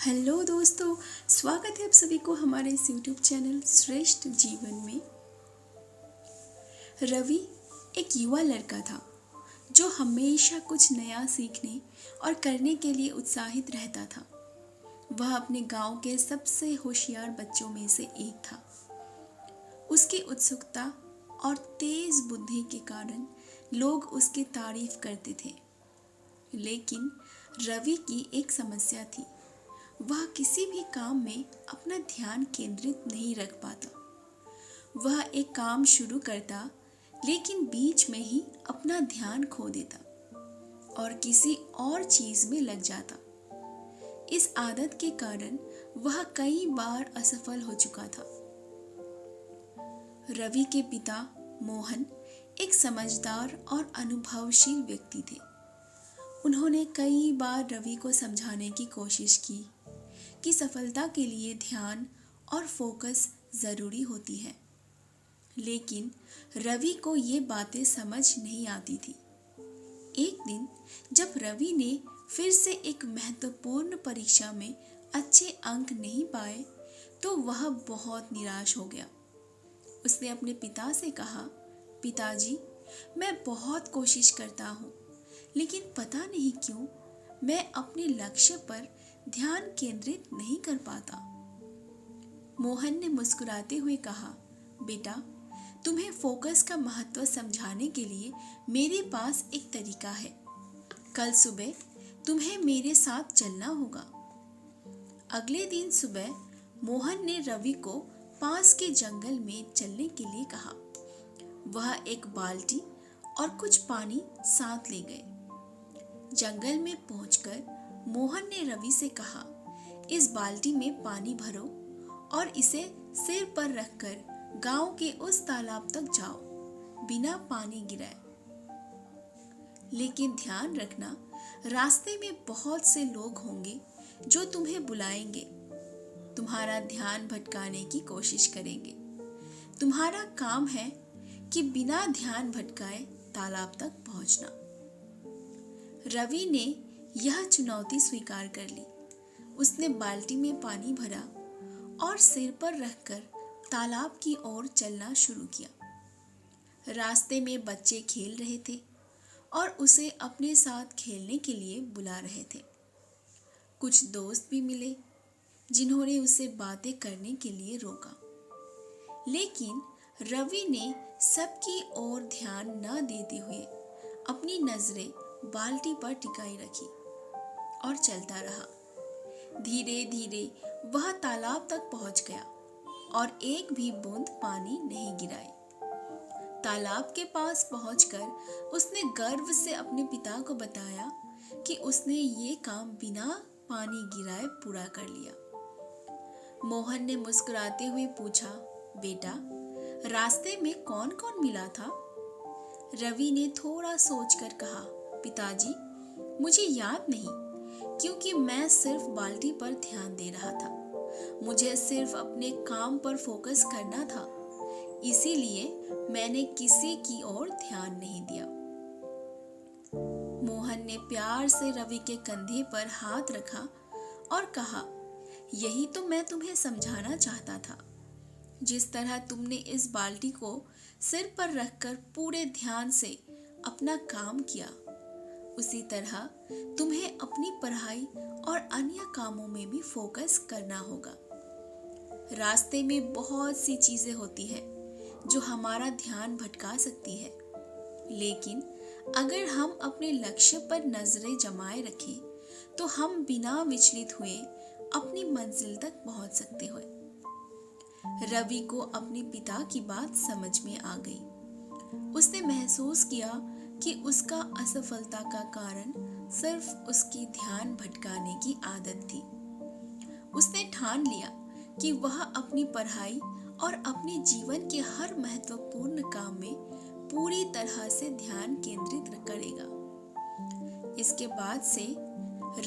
Hello दोस्तों, स्वागत है आप सभी को हमारे इस यूट्यूब चैनल श्रेष्ठ जीवन में। रवि एक युवा लड़का था जो हमेशा कुछ नया सीखने और करने के लिए उत्साहित रहता था। वह अपने गांव के सबसे होशियार बच्चों में से एक था। उसकी उत्सुकता और तेज बुद्धि के कारण लोग उसकी तारीफ करते थे। लेकिन रवि की एक समस्या थी। वह किसी भी काम में अपना ध्यान केंद्रित नहीं रख पाता। वह एक काम शुरू करता, लेकिन बीच में ही अपना ध्यान खो देता और किसी और चीज में लग जाता। इस आदत के कारण वह कई बार असफल हो चुका था। रवि के पिता मोहन एक समझदार और अनुभवशील व्यक्ति थे। उन्होंने कई बार रवि को समझाने की कोशिश की कि सफलता के लिए ध्यान और फोकस जरूरी होती है, लेकिन रवि को ये बातें समझ नहीं आती थी। एक दिन जब रवि ने फिर से एक महत्वपूर्ण परीक्षा में अच्छे अंक नहीं पाए, तो वह बहुत निराश हो गया। उसने अपने पिता से कहा, पिताजी, मैं बहुत कोशिश करता हूँ, लेकिन पता नहीं क्यों मैं अपने लक्ष्य पर ध्यान केंद्रित नहीं कर पाता। मोहन ने मुस्कुराते हुए कहा, बेटा, तुम्हें फोकस का महत्व समझाने के लिए मेरे पास एक तरीका है। कल सुबह तुम्हें मेरे साथ चलना होगा। अगले दिन सुबह मोहन ने रवि को पास के जंगल में चलने के लिए कहा। वह एक बाल्टी और कुछ पानी साथ ले गए। जंगल में पहुंचकर मोहन ने रवि से कहा, इस बाल्टी में पानी भरो और इसे सिर पर रखकर गांव के उस तालाब तक जाओ, बिना पानी गिराए। लेकिन ध्यान रखना, रास्ते में बहुत से लोग होंगे जो तुम्हें बुलाएंगे, तुम्हारा ध्यान भटकाने की कोशिश करेंगे। तुम्हारा काम है कि बिना ध्यान भटकाए तालाब तक पहुंचना। रवि ने यह चुनौती स्वीकार कर ली। उसने बाल्टी में पानी भरा और सिर पर रखकर तालाब की ओर चलना शुरू किया। रास्ते में बच्चे खेल रहे थे और उसे अपने साथ खेलने के लिए बुला रहे थे। कुछ दोस्त भी मिले जिन्होंने उसे बातें करने के लिए रोका, लेकिन रवि ने सबकी ओर ध्यान न देते हुए अपनी नजरें बाल्टी पर टिकाई रखी और चलता रहा। धीरे धीरे वह तालाब तक पहुंच गया और एक भी बूंद पानी नहीं गिराई। तालाब के पास पहुंचकर उसने गर्व से अपने पिता को बताया कि उसने ये काम बिना पानी गिराए पूरा कर लिया। मोहन ने मुस्कुराते हुए पूछा, बेटा, रास्ते में कौन कौन मिला था? रवि ने थोड़ा सोचकर कहा, पिताजी, मुझे याद नहीं, क्योंकि मैं सिर्फ बाल्टी पर ध्यान दे रहा था। मुझे सिर्फ अपने काम पर फोकस करना था, इसीलिए मैंने किसी की ओर ध्यान नहीं दिया। मोहन ने प्यार से रवि के कंधे पर हाथ रखा और कहा, यही तो मैं तुम्हें समझाना चाहता था। जिस तरह तुमने इस बाल्टी को सिर पर रखकर पूरे ध्यान से अपना काम किया, उसी तरह तुम्हें अपनी पढ़ाई और अन्य कामों में भी फोकस करना होगा। रास्ते में बहुत सी चीजें होती है जो हमारा ध्यान भटका सकती है, लेकिन अगर हम अपने लक्ष्य पर नजरें जमाए रखें तो हम बिना विचलित हुए अपनी मंजिल तक पहुंच सकते हैं। रवि को अपने पिता की बात समझ में आ गई। उसने महसूस किया कि उसका असफलता का कारण सिर्फ उसकी ध्यान भटकाने की आदत थी। उसने ठान लिया कि वह अपनी पढ़ाई और अपने जीवन के हर महत्वपूर्ण काम में पूरी तरह से ध्यान केंद्रित करेगा। इसके बाद से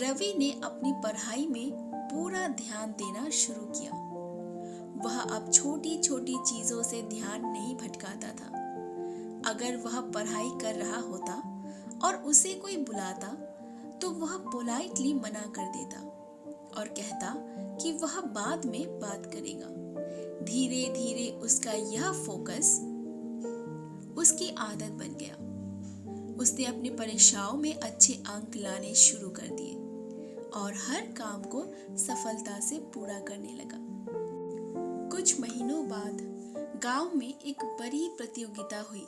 रवि ने अपनी पढ़ाई में पूरा ध्यान देना शुरू किया। वह अब छोटी छोटी चीजों से ध्यान नहीं भटकाता था। अगर वह पढ़ाई कर रहा होता और उसे कोई बुलाता, तो वह पोलाइटली मना कर देता और कहता कि वह बाद में बात करेगा। धीरे धीरे उसका यह फोकस उसकी आदत बन गया। उसने अपनी परीक्षाओं में अच्छे अंक लाने शुरू कर दिए और हर काम को सफलता से पूरा करने लगा। कुछ महीनों बाद गांव में एक बड़ी प्रतियोगिता हुई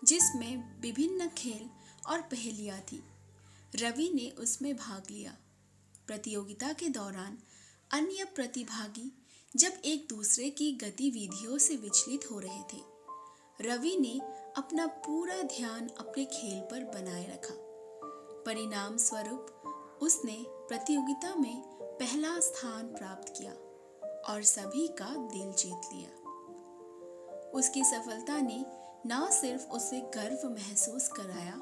जिसमें विभिन्न खेल और पहेलियां थी। रवि ने उसमें भाग लिया। प्रतियोगिता के दौरान अन्य प्रतिभागी जब एक दूसरे की गतिविधियों से विचलित हो रहे थे, रवि ने अपना पूरा ध्यान अपने खेल पर बनाए रखा। परिणाम स्वरूप उसने प्रतियोगिता में पहला स्थान प्राप्त किया और सभी का दिल जीत लिया। उसकी सफलता ने न सिर्फ उसे गर्व महसूस कराया,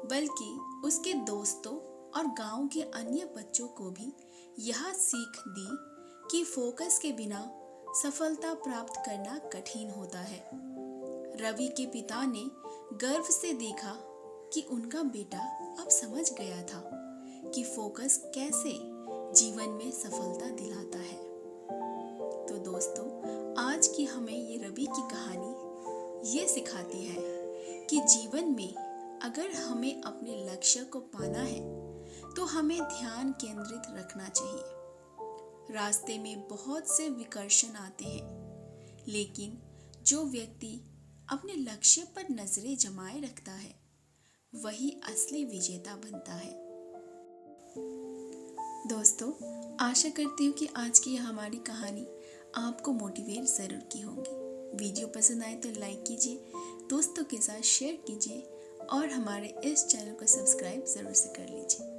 बल्कि उसके दोस्तों और गांव के अन्य बच्चों को भी यह सीख दी कि फोकस के बिना सफलता प्राप्त करना कठिन होता है। रवि के पिता ने गर्व से देखा कि उनका बेटा अब समझ गया था कि फोकस कैसे जीवन में सफलता दिलाता है। तो दोस्तों, आज की हमें ये रवि की कहानी ये सिखाती है कि जीवन में अगर हमें अपने लक्ष्य को पाना है तो हमें ध्यान केंद्रित रखना चाहिए। रास्ते में बहुत से विकर्षण आते हैं, लेकिन जो व्यक्ति अपने लक्ष्य पर नजरें जमाए रखता है वही असली विजेता बनता है। दोस्तों, आशा करती हूँ कि आज की यह हमारी कहानी आपको मोटिवेट ज़रूर की होगी। वीडियो पसंद आए तो लाइक कीजिए, दोस्तों के साथ शेयर कीजिए और हमारे इस चैनल को सब्सक्राइब ज़रूर से कर लीजिए।